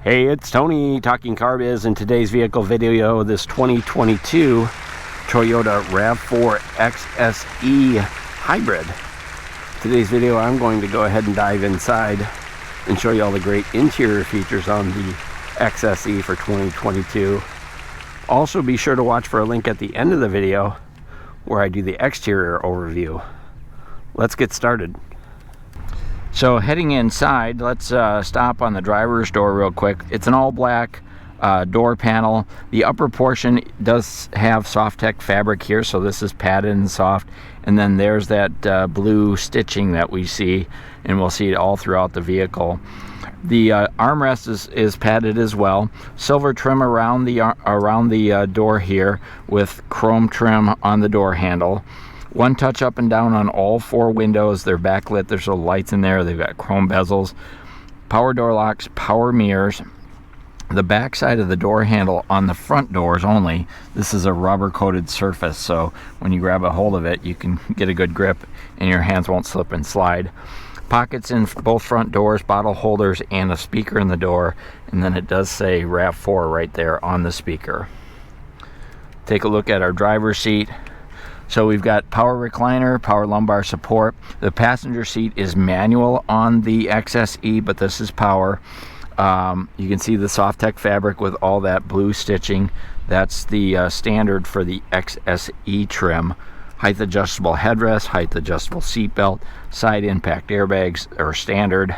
Hey, it's Tony talking CarBiz. In today's vehicle video, this 2022 Toyota RAV4 XSE Hybrid. Today's video, I'm going to go ahead and dive inside and show you all the great interior features on the XSE for 2022. Also, be sure to watch for a link at the end of the video where I do the exterior overview. Let's get started. So heading inside, let's stop on the driver's door real quick. It's an all black door panel. The upper portion does have Soft-Tech fabric here, so this is padded and soft. And then there's that blue stitching that we see, and we'll see it all throughout the vehicle. The armrest is padded as well. Silver trim around the door here with chrome trim on the door handle. One touch up and down on all four windows. They're backlit. There's no lights in there. They've got chrome bezels, power door locks, power mirrors. The back side of the door handle on the front doors only. This is a rubber coated surface, so when you grab a hold of it, you can get a good grip and your hands won't slip and slide. Pockets in both front doors, bottle holders, and a speaker in the door. And then it does say RAV4 right there on the speaker. Take a look at our driver's seat. So we've got power recliner, power lumbar support. The passenger seat is manual on the XSE, but this is power. You can see the Soft-Tech fabric with all that blue stitching. That's the standard for the XSE trim. Height adjustable headrest, height adjustable seat belt, side impact airbags are standard.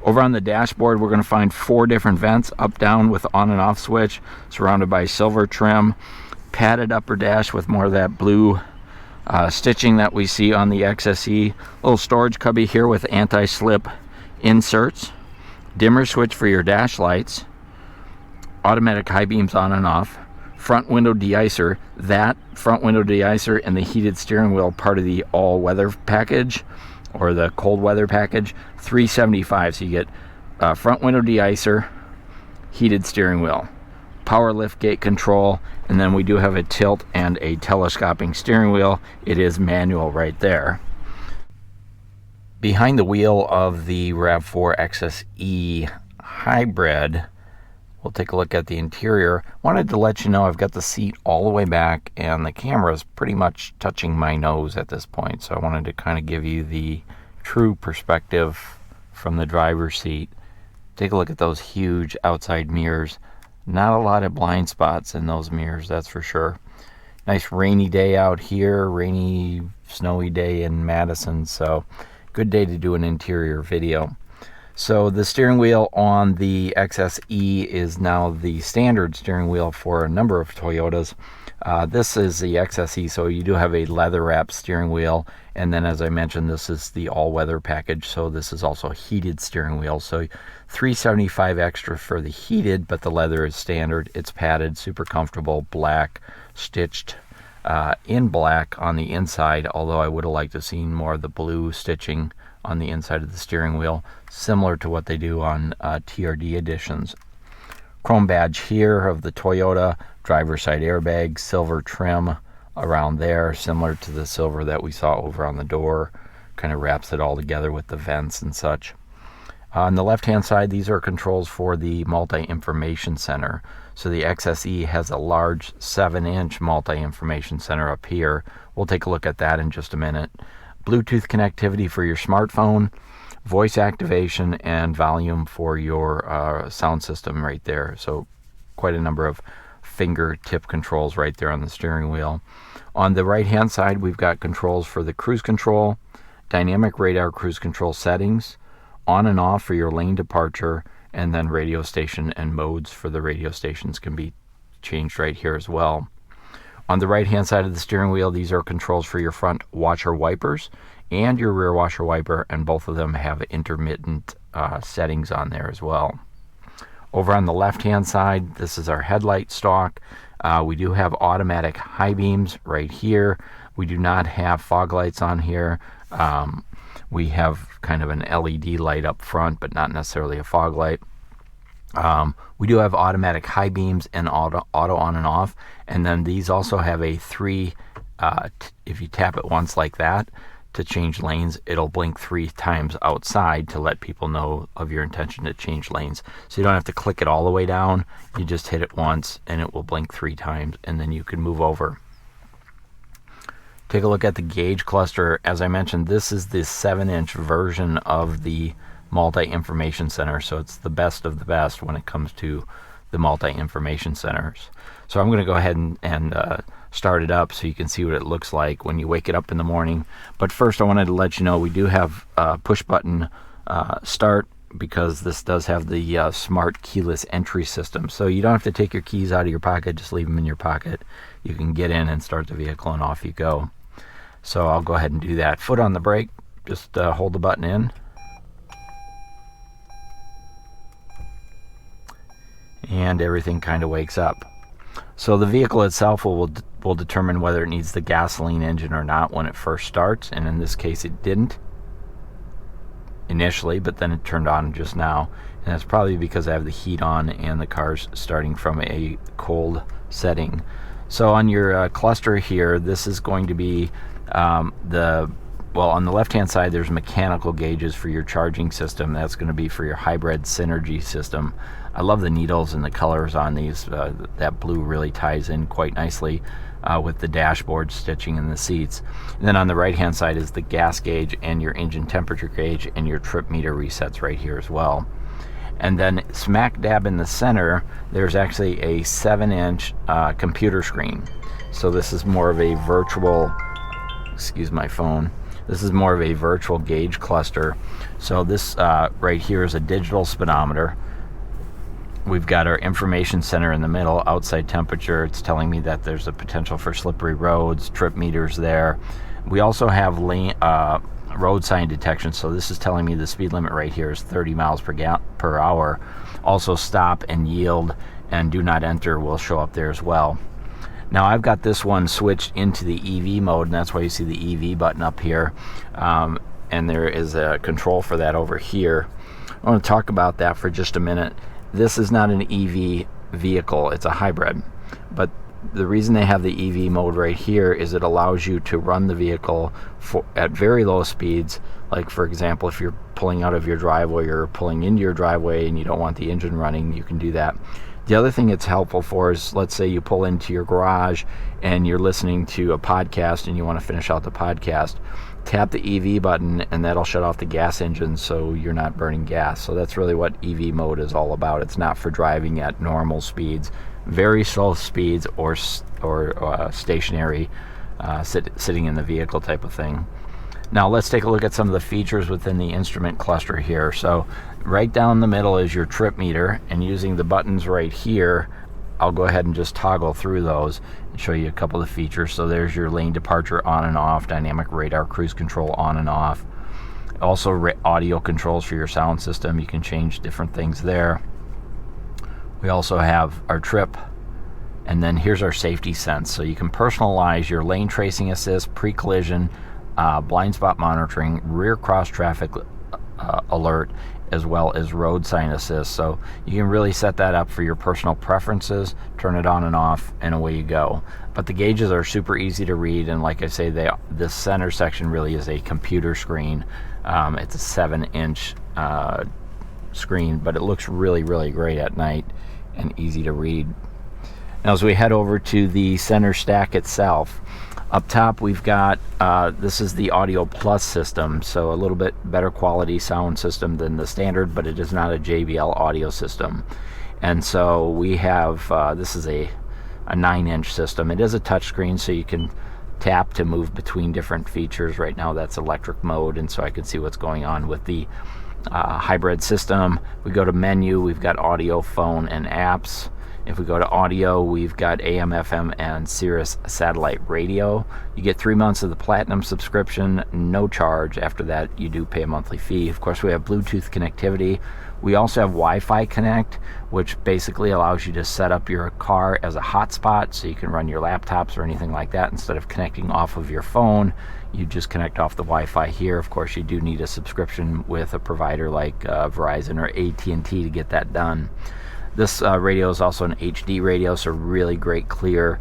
Over on the dashboard, we're going to find 4 different vents, up, down with on and off switch, surrounded by silver trim. Padded upper dash with more of that blue stitching that we see on the XSE. Little storage cubby here with anti-slip inserts. Dimmer switch for your dash lights. Automatic high beams on and off. Front window de-icer. That front window de-icer and the heated steering wheel part of the all-weather package or the cold weather package. $375. So you get front window de-icer, heated steering wheel, power lift gate control, and then we do have a tilt and a telescoping steering wheel. It is manual right there. Behind the wheel of the RAV4 XSE Hybrid, we'll take a look at the interior. Wanted to let you know I've got the seat all the way back and the camera is pretty much touching my nose at this point, so I wanted to kind of give you the true perspective from the driver's seat. Take a look at those huge outside mirrors. Not a lot of blind spots in those mirrors, that's for sure. Nice rainy day out here, rainy, snowy day in Madison, so good day to do an interior video. So the steering wheel on the XSE is now the standard steering wheel for a number of Toyotas. This is the XSE, so you do have a leather wrap steering wheel, and then as I mentioned, this is the all-weather package, so this is also heated steering wheel. So $375 extra for the heated, but the leather is standard. It's padded, super comfortable, black, stitched in black on the inside, although I would have liked to have seen more of the blue stitching on the inside of the steering wheel, similar to what they do on TRD editions. Chrome badge here of the Toyota, driver's side airbag, silver trim around there, similar to the silver that we saw over on the door. Kind of wraps it all together with the vents and such. On the left-hand side, these are controls for the multi-information center. So the XSE has a large 7-inch multi-information center up here. We'll take a look at that in just a minute. Bluetooth connectivity for your smartphone, voice activation, and volume for your sound system right there. So quite a number of fingertip controls right there on the steering wheel. On the right-hand side, we've got controls for the cruise control, dynamic radar cruise control settings, on and off for your lane departure, and then radio station and modes for the radio stations can be changed right here as well. On the right-hand side of the steering wheel, these are controls for your front washer wipers and your rear washer wiper, and both of them have intermittent settings on there as well. Over on the left-hand side, this is our headlight stalk. We do have automatic high beams right here. We do not have fog lights on here. We have kind of an LED light up front, but not necessarily a fog light. We do have automatic high beams and auto on and off, and then these also have a 3, if you tap it once like that, to change lanes, it'll blink 3 times outside to let people know of your intention to change lanes. So you don't have to click it all the way down. You just hit it once and it will blink 3 times, and then you can move over. Take a look at the gauge cluster. As I mentioned, this is the 7-inch version of the multi-information center, so it's the best of the best when it comes to the multi-information centers. So I'm going to go ahead and start it up so you can see what it looks like when you wake it up in the morning. But first I wanted to let you know we do have push button start, because this does have the smart keyless entry system. So you don't have to take your keys out of your pocket, just leave them in your pocket. You can get in and start the vehicle and off you go. So I'll go ahead and do that. Foot on the brake, just hold the button in. And everything kind of wakes up. So the vehicle itself will determine whether it needs the gasoline engine or not when it first starts, and in this case it didn't initially, but then it turned on just now, and that's probably because I have the heat on and the car's starting from a cold setting. So on your cluster here, this is going to be on the left hand side there's mechanical gauges for your charging system. That's going to be for your hybrid synergy system. I love the needles and the colors on these. That blue really ties in quite nicely with the dashboard stitching and the seats. And then on the right hand side is the gas gauge and your engine temperature gauge and your trip meter resets right here as well. And then smack dab in the center there's actually a 7-inch computer screen. So this is more of a virtual, excuse my phone, this is more of a virtual gauge cluster. So this right here is a digital speedometer. We've got our information center in the middle, outside temperature. It's telling me that there's a potential for slippery roads, trip meters there. We also have road sign detection, so this is telling me the speed limit right here is 30 miles per hour. Also stop and yield and do not enter will show up there as well. Now I've got this one switched into the EV mode, and that's why you see the EV button up here. And there is a control for that over here. I want to talk about that for just a minute. This is not an EV vehicle, it's a hybrid. But the reason they have the EV mode right here is it allows you to run the vehicle at very low speeds. Like for example, if you're pulling out of your driveway or pulling into your driveway and you don't want the engine running, you can do that. The other thing it's helpful for is, let's say you pull into your garage and you're listening to a podcast and you want to finish out the podcast. Tap the EV button and that'll shut off the gas engine so you're not burning gas. So that's really what EV mode is all about. It's not for driving at normal speeds, very slow speeds, or stationary, sitting in the vehicle type of thing. Now let's take a look at some of the features within the instrument cluster here. So right down the middle is your trip meter, and using the buttons right here, I'll go ahead and just toggle through those and show you a couple of features. So there's your lane departure on and off, dynamic radar cruise control on and off. Also audio controls for your sound system. You can change different things there. We also have our trip, and then here's our safety sense. So you can personalize your lane tracing assist, pre-collision, blind spot monitoring, rear cross traffic alert, as well as road sign assist. So you can really set that up for your personal preferences, turn it on and off, and away you go. But the gauges are super easy to read, and like I say, this center section really is a computer screen. It's a 7-inch screen, but it looks really, really great at night and easy to read. Now as we head over to the center stack itself, up top we've got, this is the Audio Plus system, so a little bit better quality sound system than the standard, but it is not a JBL audio system. And so we have, this is a 9-inch system. It is a touchscreen, so you can tap to move between different features. Right now that's electric mode, and so I can see what's going on with the hybrid system. We go to menu, we've got audio, phone, and apps. If we go to audio, we've got AM, FM, and Sirius satellite radio. You get 3 months of the Platinum subscription, no charge. After that, you do pay a monthly fee. Of course, we have Bluetooth connectivity. We also have Wi-Fi Connect, which basically allows you to set up your car as a hotspot, so you can run your laptops or anything like that. Instead of connecting off of your phone, you just connect off the Wi-Fi here. Of course, you do need a subscription with a provider like Verizon or AT&T to get that done. This radio is also an HD radio, so really great clear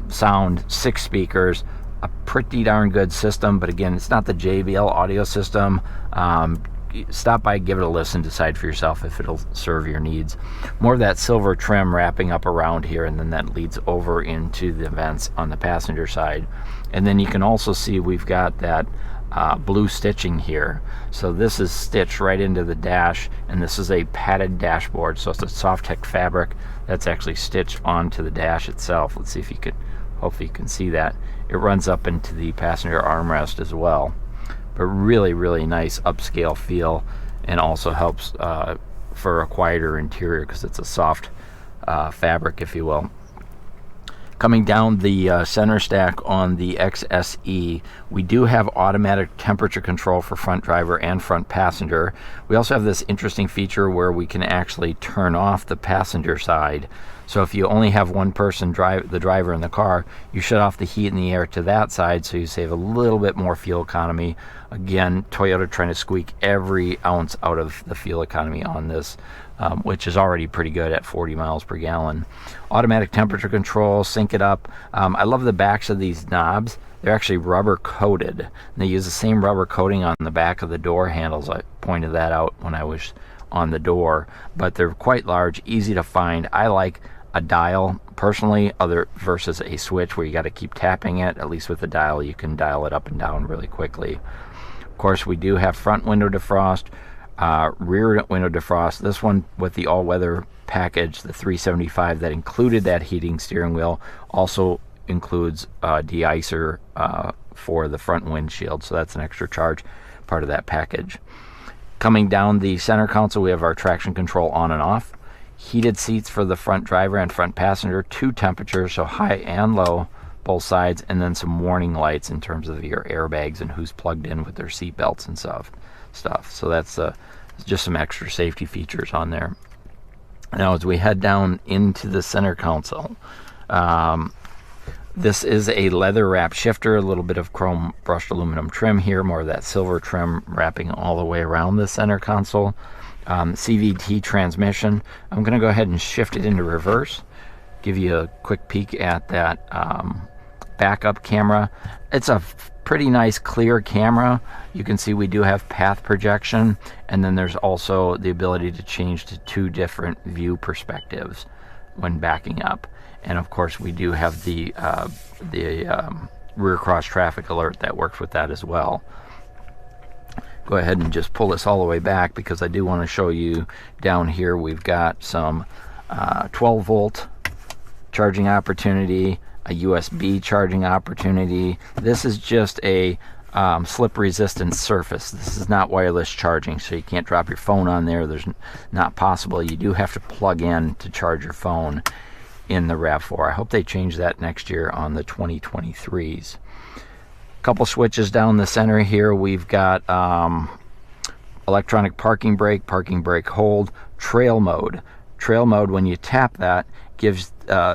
sound, 6 speakers, a pretty darn good system, but again, it's not the JBL audio system. Stop by, give it a listen, decide for yourself if it'll serve your needs. More of that silver trim wrapping up around here, and then that leads over into the vents on the passenger side. And then you can also see we've got that blue stitching here. So this is stitched right into the dash, and this is a padded dashboard, so it's a soft tech fabric that's actually stitched onto the dash itself. Let's see if you could, hopefully you can see that. It runs up into the passenger armrest as well. But really, really nice upscale feel, and also helps for a quieter interior because it's a soft fabric, if you will. Coming down the center stack on the XSE, we do have automatic temperature control for front driver and front passenger. We also have this interesting feature where we can actually turn off the passenger side. So if you only have one person, the driver in the car, you shut off the heat and the air to that side, so you save a little bit more fuel economy. Again, Toyota trying to squeak every ounce out of the fuel economy on this, which is already pretty good at 40 miles per gallon. Automatic temperature control, sync it up. I love the backs of these knobs. They're actually rubber coated. And they use the same rubber coating on the back of the door handles. I pointed that out when I was on the door, but they're quite large, easy to find. I like a dial personally, versus a switch where you got to keep tapping it. At least with the dial, you can dial it up and down really quickly. Of course, we do have front window defrost, rear window defrost. This one with the all-weather package, the 375 that included that heating steering wheel, also includes de-icer for the front windshield, so that's an extra charge, part of that package. Coming down the center console, we have our traction control on and off. Heated seats for the front driver and front passenger, 2 temperatures, so high and low, both sides, and then some warning lights in terms of your airbags and who's plugged in with their seat belts and stuff. So that's just some extra safety features on there. Now as we head down into the center console, this is a leather wrap shifter, a little bit of chrome brushed aluminum trim here, more of that silver trim wrapping all the way around the center console. CVT transmission. I'm going to go ahead and shift it into reverse, give you a quick peek at that backup camera. It's a pretty nice clear camera. You can see we do have path projection, and then there's also the ability to change to 2 different view perspectives when backing up. And of course we do have the rear cross traffic alert that works with that as well. Go ahead and just pull this all the way back because I do want to show you down here we've got some 12 volt charging opportunity, a USB charging opportunity. This is just a slip resistant surface. This is not wireless charging, so you can't drop your phone on there. There's not possible. You do have to plug in to charge your phone in the RAV4. I hope they change that next year on the 2023s. Couple switches down the center here. We've got electronic parking brake hold, trail mode. Trail mode, when you tap that,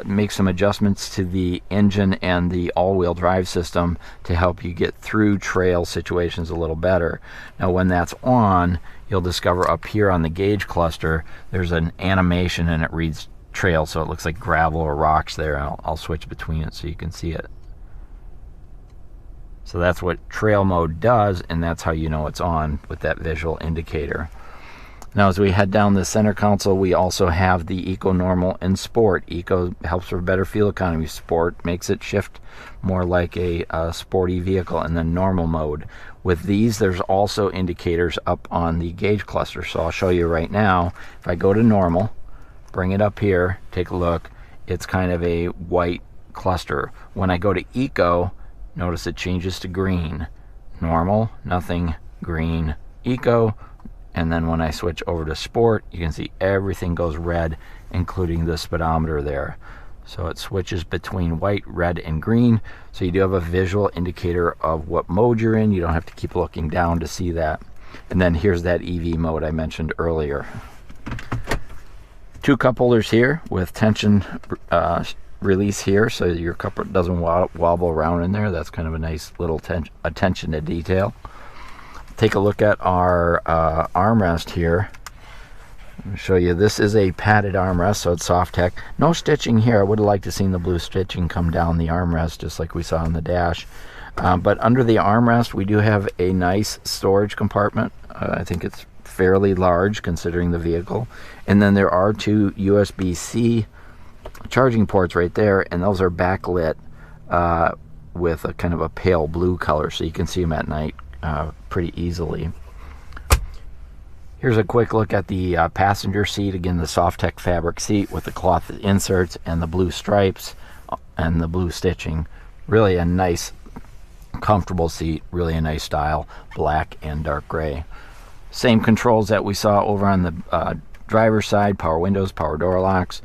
makes some adjustments to the engine and the all-wheel drive system to help you get through trail situations a little better. Now when that's on, you'll discover up here on the gauge cluster there's an animation and it reads trail, so it looks like gravel or rocks there. I'll switch between it so you can see it. So that's what trail mode does, and that's how you know it's on with that visual indicator. Now as we head down the center console, we also have the Eco, Normal, and Sport. Eco helps for better fuel economy. Sport makes it shift more like a sporty vehicle, and then normal mode. With these, there's also indicators up on the gauge cluster. So I'll show you right now. If I go to normal, bring it up here, take a look, it's kind of a white cluster. When I go to Eco, notice it changes to green. Normal, nothing, green, Eco. And then when I switch over to Sport, you can see everything goes red, including the speedometer there. So it switches between white, red, and green. So you do have a visual indicator of what mode you're in. You don't have to keep looking down to see that. And then here's that EV mode I mentioned earlier. 2 cup holders here with tension release here, so your cup doesn't wobble around in there. That's kind of a nice little attention to detail. Take a look at our armrest here. I'll show you, this is a padded armrest, so it's soft tech. No stitching here. I would have liked to seen the blue stitching come down the armrest just like we saw on the dash. But under the armrest, we do have a nice storage compartment. I think it's fairly large considering the vehicle. And then there are two USB-C charging ports right there, and those are backlit with a kind of a pale blue color, so you can see them at night pretty easily. Here's a quick look at the passenger seat. Again, the Soft-Tech fabric seat with the cloth inserts and the blue stripes and the blue stitching. Really a nice, comfortable seat, really a nice style, black and dark gray. Same controls that we saw over on the driver's side, power windows, power door locks,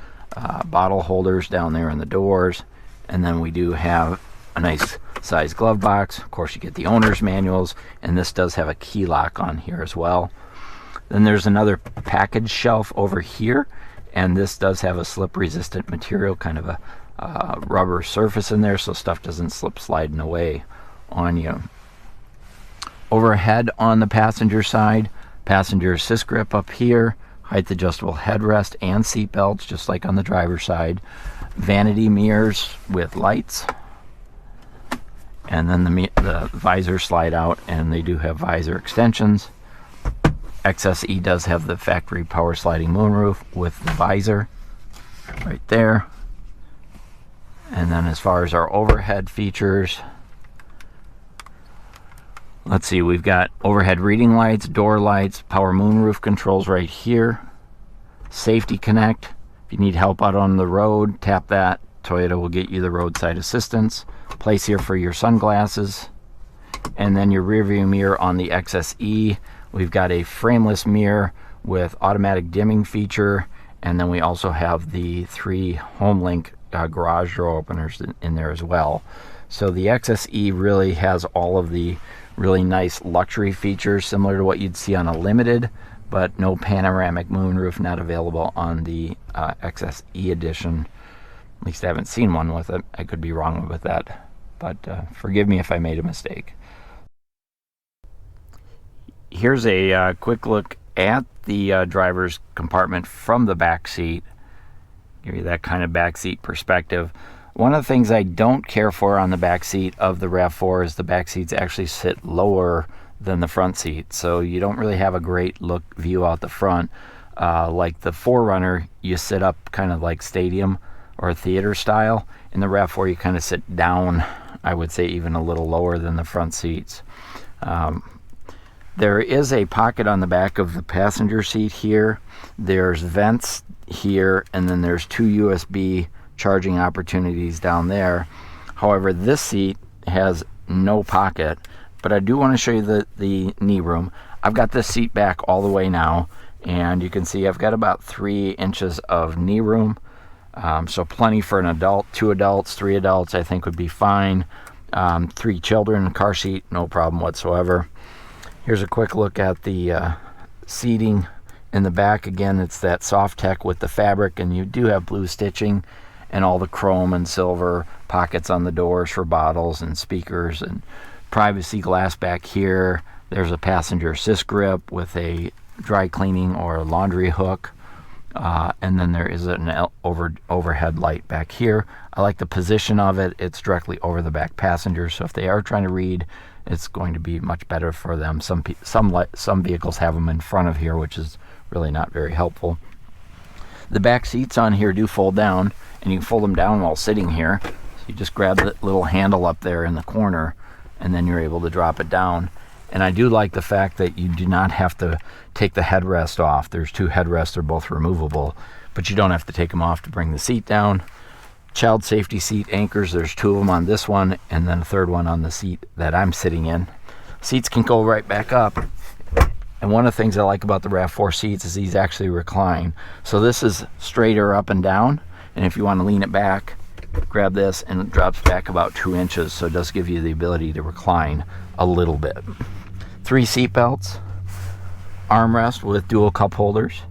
bottle holders down there in the doors, and then we do have a nice size glove box. Of course, you get the owner's manuals, and this does have a key lock on here as well. Then there's another package shelf over here, and this does have a slip resistant material, kind of a rubber surface in there, so stuff doesn't slip sliding away on you. Overhead on the passenger side, passenger assist grip up here, height adjustable headrest and seat belts, just like on the driver's side. Vanity mirrors with lights, and then the visors slide out, and they do have visor extensions. XSE does have the factory power sliding moonroof with the visor right there. And then as far as our overhead features, let's see, we've got overhead reading lights, door lights, power moonroof controls right here. Safety Connect. If you need help out on the road, tap that. Toyota will get you the roadside assistance. Place here for your sunglasses. And then your rear view mirror on the XSE. We've got a frameless mirror with automatic dimming feature, and then we also have the 3 HomeLink garage door openers in there as well. So the XSE really has all of the really nice luxury features similar to what you'd see on a Limited, but no panoramic moonroof, not available on the XSE edition. At least I haven't seen one with it. I could be wrong with that, but forgive me if I made a mistake. Here's a quick look at the driver's compartment from the back seat. Give you that kind of back seat perspective. One of the things I don't care for on the back seat of the RAV4 is the back seats actually sit lower than the front seat, so you don't really have a great look view out the front. Like the 4Runner, you sit up kind of like stadium or theater style. In the RAV4, you kind of sit down, I would say even a little lower than the front seats. There is a pocket on the back of the passenger seat here. There's vents here, and then there's 2 USB charging opportunities down there. However, this seat has no pocket, but I do want to show you the knee room. I've got this seat back all the way now, and you can see I've got about 3 inches of knee room. So plenty for an adult. 2 adults, 3 adults I think would be fine. 3 children, car seat, no problem whatsoever. Here's a quick look at the seating in the back. Again, it's that Soft-Tech with the fabric, and you do have blue stitching and all the chrome and silver pockets on the doors for bottles and speakers, and privacy glass back here. There's a passenger assist grip with a dry cleaning or laundry hook, and then there is an overhead light back here. I like the position of it. It's directly over the back passenger, so if they are trying to read, it's going to be much better for them. Some vehicles have them in front of here, which is really not very helpful. The back seats on here do fold down, and you can fold them down while sitting here. So you just grab the little handle up there in the corner, and then you're able to drop it down. And I do like the fact that you do not have to take the headrest off. There's 2 headrests, they're both removable, but you don't have to take them off to bring the seat down. Child safety seat anchors, there's 2 of them on this one, and then a 3rd one on the seat that I'm sitting in. Seats can go right back up, and one of the things I like about the RAV4 seats is these actually recline. So this is straighter up and down, and if you want to lean it back, grab this and it drops back about 2 inches, so it does give you the ability to recline a little bit. 3 seat belts, armrest with dual cup holders,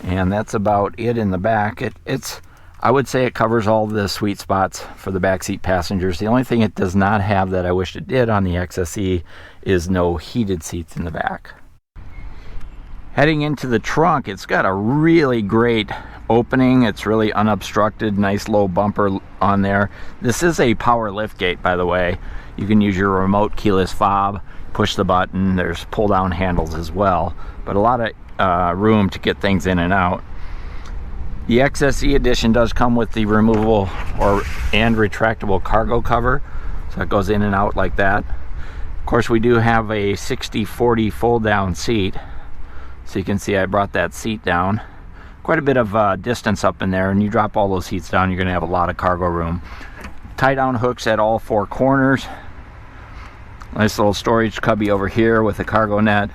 and that's about it in the back. I would say it covers all the sweet spots for the backseat passengers. The only thing it does not have that I wish it did on the XSE is no heated seats in the back. Heading into the trunk, it's got a really great opening. It's really unobstructed, nice low bumper on there. This is a power lift gate, by the way. You can use your remote keyless fob, push the button. There's pull down handles as well, but a lot of room to get things in and out. The XSE edition does come with the removable and retractable cargo cover, so it goes in and out like that. Of course, we do have a 60/40 fold down seat, so you can see I brought that seat down. Quite a bit of distance up in there, and you drop all those seats down, you're going to have a lot of cargo room. Tie down hooks at all four corners. Nice little storage cubby over here with a cargo net.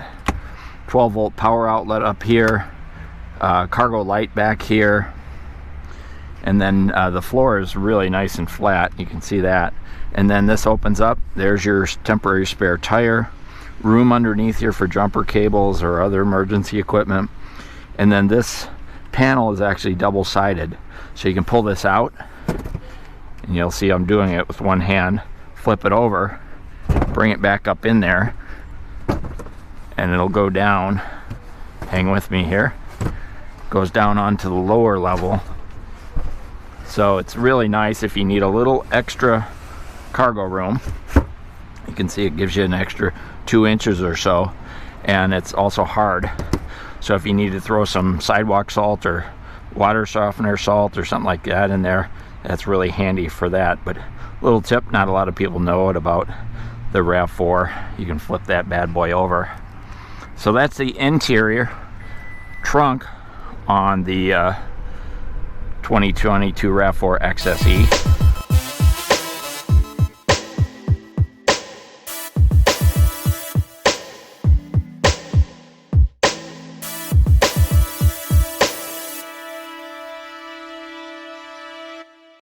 12-volt power outlet up here. Cargo light back here. And then the floor is really nice and flat. You can see that. And then this opens up. There's your temporary spare tire. Room underneath here for jumper cables or other emergency equipment. And then this panel is actually double-sided. So you can pull this out. And you'll see I'm doing it with one hand. Flip it over. Bring it back up in there. And it'll go down. Hang with me here. Goes down onto the lower level. So it's really nice if you need a little extra cargo room. You can see it gives you an extra 2 inches or so, and it's also hard. So if you need to throw some sidewalk salt or water softener salt or something like that in there, that's really handy for that. But little tip, not a lot of people know it about the RAV4. You can flip that bad boy over. So that's the interior trunk on the 2022 RAV4 XSE.